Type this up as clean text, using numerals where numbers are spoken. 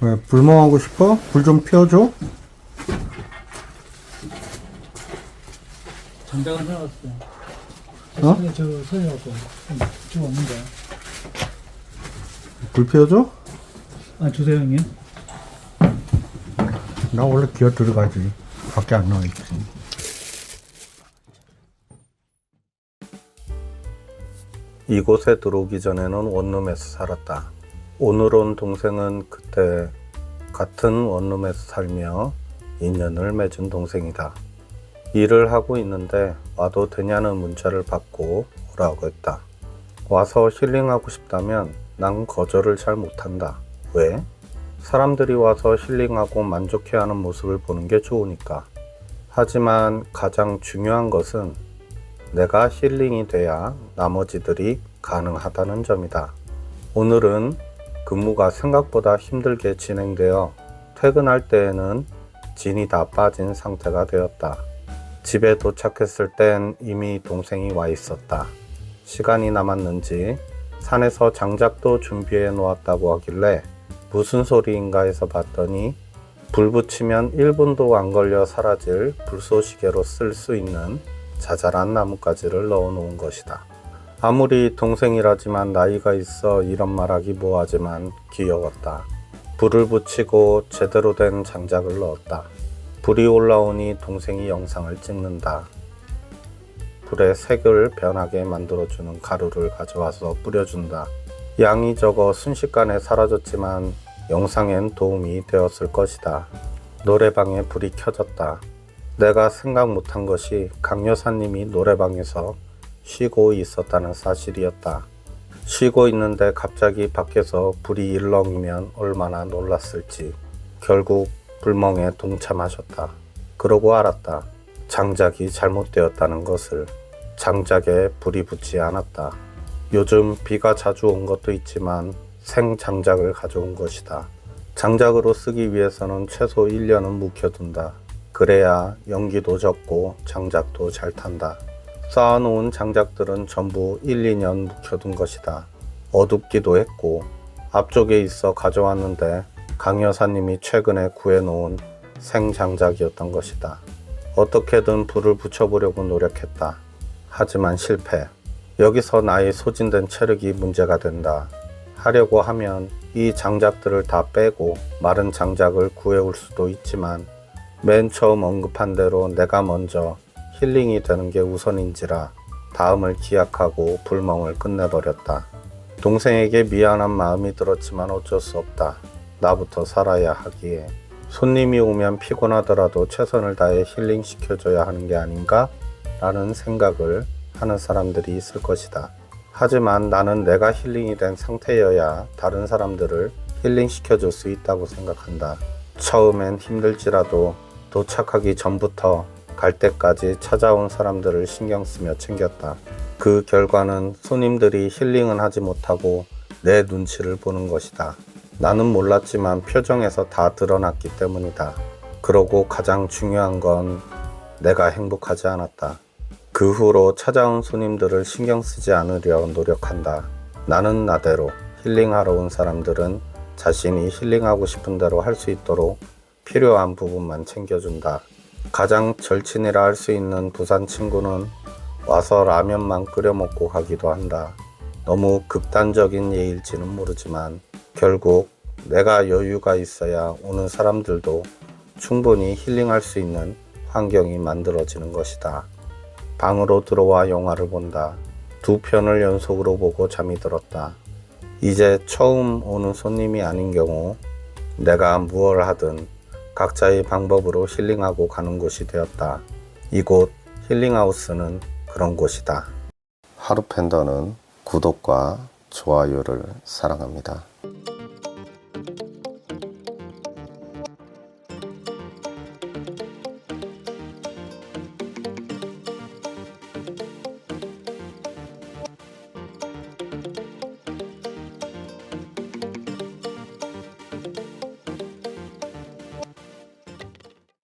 왜 불멍하고 싶어? 불 좀 피워줘? 장작은 해놨어. 어? 저 서해갖고 좀 없는데. 불 피워줘? 아, 주세요, 형님. 나 원래 기어 들어가지. 밖에 안 나와 있지. 이곳에 들어오기 전에는 원룸에서 살았다. 오늘 온 동생은 그때 같은 원룸에서 살며 인연을 맺은 동생이다. 일을 하고 있는데 와도 되냐는 문자를 받고 오라고 했다. 와서 힐링하고 싶다면 난 거절을 잘 못한다. 왜? 사람들이 와서 힐링하고 만족해하는 모습을 보는 게 좋으니까. 하지만 가장 중요한 것은 내가 힐링이 돼야 나머지들이 가능하다는 점이다. 오늘은 근무가 생각보다 힘들게 진행되어 퇴근할 때에는 진이 다 빠진 상태가 되었다. 집에 도착했을 땐 이미 동생이 와 있었다. 시간이 남았는지 산에서 장작도 준비해 놓았다고 하길래 무슨 소리인가 해서 봤더니 불 붙이면 1분도 안 걸려 사라질 불쏘시개로 쓸 수 있는 자잘한 나뭇가지를 넣어 놓은 것이다. 아무리 동생이라지만 나이가 있어 이런 말하기 뭐하지만 귀여웠다. 불을 붙이고 제대로 된 장작을 넣었다. 불이 올라오니 동생이 영상을 찍는다. 불에 색을 변하게 만들어주는 가루를 가져와서 뿌려준다. 양이 적어 순식간에 사라졌지만 영상엔 도움이 되었을 것이다. 노래방에 불이 켜졌다. 내가 생각 못한 것이 강 여사님이 노래방에서 쉬고 있었다는 사실이었다. 쉬고 있는데 갑자기 밖에서 불이 일렁이면 얼마나 놀랐을지. 결국 불멍에 동참하셨다. 그러고 알았다. 장작이 잘못되었다는 것을. 장작에 불이 붙지 않았다. 요즘 비가 자주 온 것도 있지만 생장작을 가져온 것이다. 장작으로 쓰기 위해서는 최소 1년은 묵혀둔다. 그래야 연기도 적고 장작도 잘 탄다. 쌓아놓은 장작들은 전부 1, 2년 묵혀둔 것이다. 어둡기도 했고 앞쪽에 있어 가져왔는데 강 여사님이 최근에 구해놓은 생장작이었던 것이다. 어떻게든 불을 붙여보려고 노력했다. 하지만 실패. 여기서 나의 소진된 체력이 문제가 된다. 하려고 하면 이 장작들을 다 빼고 마른 장작을 구해올 수도 있지만 맨 처음 언급한 대로 내가 먼저 힐링이 되는 게 우선인지라 다음을 기약하고 불멍을 끝내버렸다. 동생에게 미안한 마음이 들었지만 어쩔 수 없다. 나부터 살아야 하기에. 손님이 오면 피곤하더라도 최선을 다해 힐링시켜줘야 하는 게 아닌가? 라는 생각을 하는 사람들이 있을 것이다. 하지만 나는 내가 힐링이 된 상태여야 다른 사람들을 힐링시켜줄 수 있다고 생각한다. 처음엔 힘들지라도 도착하기 전부터 갈 때까지 찾아온 사람들을 신경 쓰며 챙겼다. 그 결과는 손님들이 힐링은 하지 못하고 내 눈치를 보는 것이다. 나는 몰랐지만 표정에서 다 드러났기 때문이다. 그러고 가장 중요한 건 내가 행복하지 않았다. 그 후로 찾아온 손님들을 신경 쓰지 않으려 노력한다. 나는 나대로, 힐링하러 온 사람들은 자신이 힐링하고 싶은 대로 할 수 있도록 필요한 부분만 챙겨준다. 가장 절친이라 할 수 있는 부산 친구는 와서 라면만 끓여 먹고 가기도 한다. 너무 극단적인 예일지는 모르지만 결국 내가 여유가 있어야 오는 사람들도 충분히 힐링할 수 있는 환경이 만들어지는 것이다. 방으로 들어와 영화를 본다. 2편을 연속으로 보고 잠이 들었다. 이제 처음 오는 손님이 아닌 경우 내가 무얼 하든 각자의 방법으로 힐링하고 가는 곳이 되었다. 이곳 힐링하우스는 그런 곳이다. 하루 팬더는 구독과 좋아요를 사랑합니다.